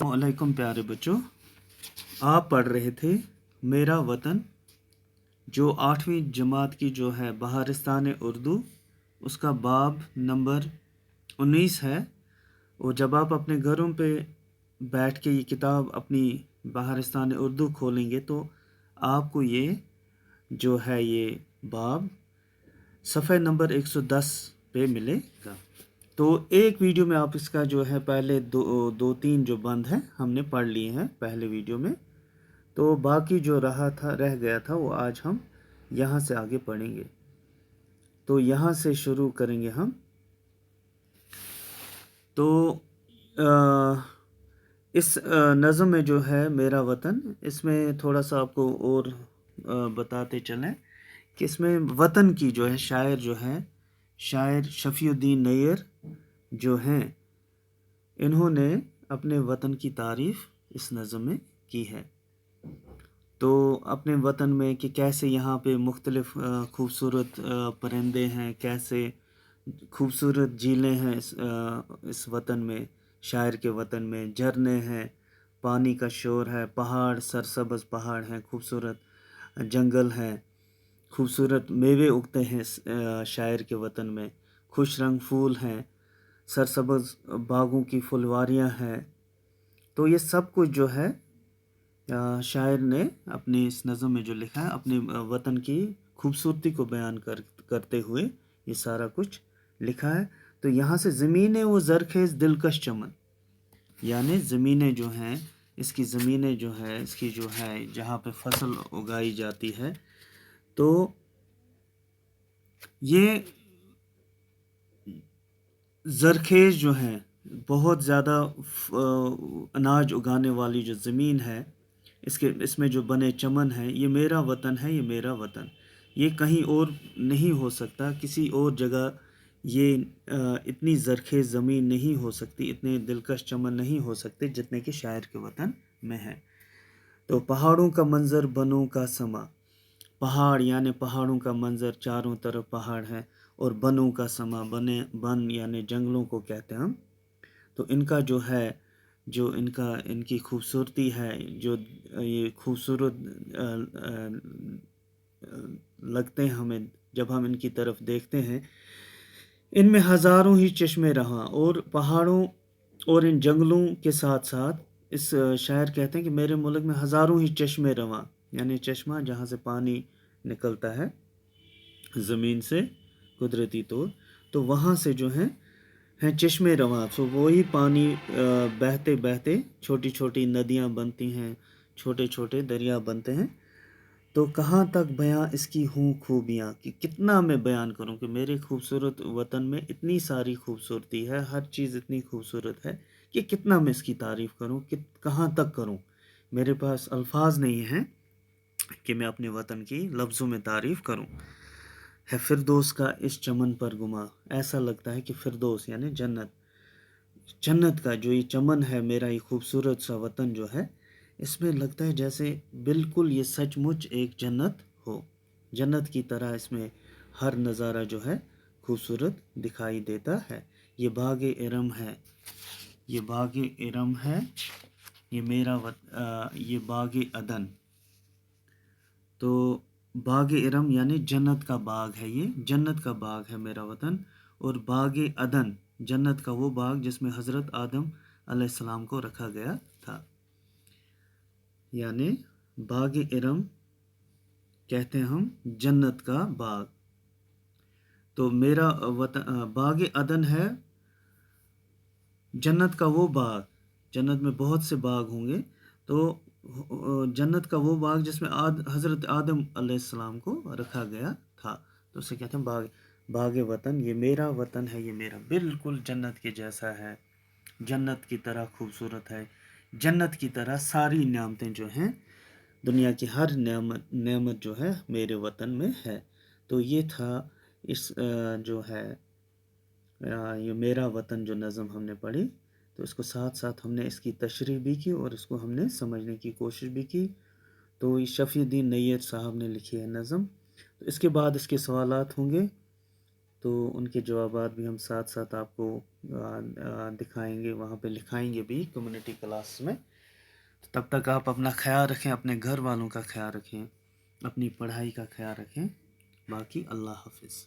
वालेकुम प्यारे बच्चों, आप पढ़ रहे थे मेरा वतन जो 8वीं जमात की जो है बहारिस्तान उर्दू, उसका बाब नंबर 19 है। और जब आप अपने घरों पे बैठ के ये किताब अपनी बहारिस्तान उर्दू खोलेंगे तो आपको ये जो है ये बाब सफ़े नंबर 110 पे मिलेगा। तो एक वीडियो में आप इसका जो है पहले दो तीन जो बंद हैं हमने पढ़ लिए हैं पहले वीडियो में। तो बाकी जो रह गया था वो आज हम यहाँ से आगे पढ़ेंगे। तो यहाँ से शुरू करेंगे हम। तो इस नज़म में जो है मेरा वतन, इसमें थोड़ा सा आपको और बताते चलें कि इसमें वतन की जो है शायर शफीउद्दीन नैयर जो हैं, इन्होंने अपने वतन की तारीफ़ इस नज़म में की है। तो अपने वतन में कि कैसे यहाँ पे मुख्तलिफ़ खूबसूरत परिंदे हैं, कैसे खूबसूरत झीलें हैं इस वतन में, शायर के वतन में झरने हैं, पानी का शोर है, पहाड़ सरसब्ज़ पहाड़ हैं, खूबसूरत जंगल हैं, खूबसूरत मेवे उगते हैं शायर के वतन में, खुश रंग फूल हैं, सरसब्ज़ बागों की फुलवारियाँ हैं। तो ये सब कुछ जो है शायर ने अपनी इस नज़म में जो लिखा है, अपने वतन की खूबसूरती को बयान करते हुए ये सारा कुछ लिखा है। तो यहाँ से ज़मीनें वो ज़रखेज़ दिलकश चमन, यानी ज़मीनें जो हैं, इसकी ज़मीनें जो है, इसकी जो है जहाँ पे फसल उगाई जाती है, तो ये ज़रखेज़ जो हैं, बहुत ज़्यादा अनाज उगाने वाली जो ज़मीन है, इसमें जो बने चमन हैं, ये मेरा वतन है, ये मेरा वतन। ये कहीं और नहीं हो सकता, किसी और जगह ये इतनी ज़रखेज़ ज़मीन नहीं हो सकती, इतने दिलकश चमन नहीं हो सकते जितने कि शायर के वतन में हैं। तो पहाड़ों का मंज़र, बनों का समा, पहाड़ यानी पहाड़ों का मंज़र, चारों तरफ पहाड़ हैं, और बनों का समा, बन यानी जंगलों को कहते हैं हम। तो इनका जो है, जो इनकी खूबसूरती है, जो ये खूबसूरत लगते हैं हमें जब हम इनकी तरफ देखते हैं। इनमें हज़ारों ही चश्मे रहाँ, और पहाड़ों और इन जंगलों के साथ साथ इस शायर कहते हैं कि मेरे मुल्क में हज़ारों ही चश्मे रवां, यानी चश्मा जहाँ से पानी निकलता है ज़मीन से कुदरती तौर, तो वहाँ से जो हैं चश्मे रवां। तो वही पानी बहते बहते छोटी छोटी नदियाँ बनती हैं, छोटे छोटे दरिया बनते हैं। तो कहाँ तक बयां इसकी हूँ खूबियाँ, कि कितना मैं बयान करूँ कि मेरे खूबसूरत वतन में इतनी सारी खूबसूरती है, हर चीज़ इतनी खूबसूरत है कि कितना मैं इसकी तारीफ़ करूँ, कि कहाँ तक करूँ। मेरे पास अल्फाज नहीं हैं कि मैं अपने वतन की लफ्ज़ों में तारीफ़ करूँ। है फिरदौस का इस चमन पर गुमा, ऐसा लगता है कि फिरदौस यानी जन्नत का जो ये चमन है, मेरा ये खूबसूरत सा वतन जो है, इसमें लगता है जैसे बिल्कुल ये सचमुच एक जन्नत हो, जन्नत की तरह इसमें हर नज़ारा जो है खूबसूरत दिखाई देता है। ये बाग इरम है, ये बाग इरम है, ये ये बाग अदन। तो बाग इरम यानी जन्नत का बाग है, ये जन्नत का बाग है मेरा वतन। और बाग अदन, जन्नत का वो बाग जिसमें हज़रत आदम अलैहिस्सलाम को रखा गया था, यानी बाग इरम कहते हैं हम जन्नत का बाग। तो मेरा वतन बाग अदन है, जन्नत का वो बाग, जन्नत में बहुत से बाग होंगे, तो जन्नत का वो बाग जिसमें हज़रत आदम अलैहिस्सलाम को रखा गया था, तो उसे कहते हैं बाग वतन। ये मेरा वतन है, ये मेरा बिल्कुल जन्नत के जैसा है, जन्नत की तरह खूबसूरत है, जन्नत की तरह सारी नेमतें जो हैं, दुनिया की हर नेमत जो है मेरे वतन में है। तो ये था इस जो है ये मेरा वतन जो नज़म हमने पढ़ी। तो इसको साथ साथ हमने इसकी तशरीह भी की और इसको हमने समझने की कोशिश भी की। तो ये शफीउद्दीन नैयर साहब ने लिखी है नज़म। तो इसके बाद इसके सवालात होंगे। تو ان کے جوابات بھی ہم ساتھ ساتھ آپ کو دکھائیں گے، وہاں پہ لکھائیں گے بھی کمیونٹی کلاس میں۔ تب تک آپ اپنا خیال رکھیں، اپنے گھر والوں کا خیال رکھیں، اپنی پڑھائی کا خیال رکھیں۔ باقی اللہ حافظ۔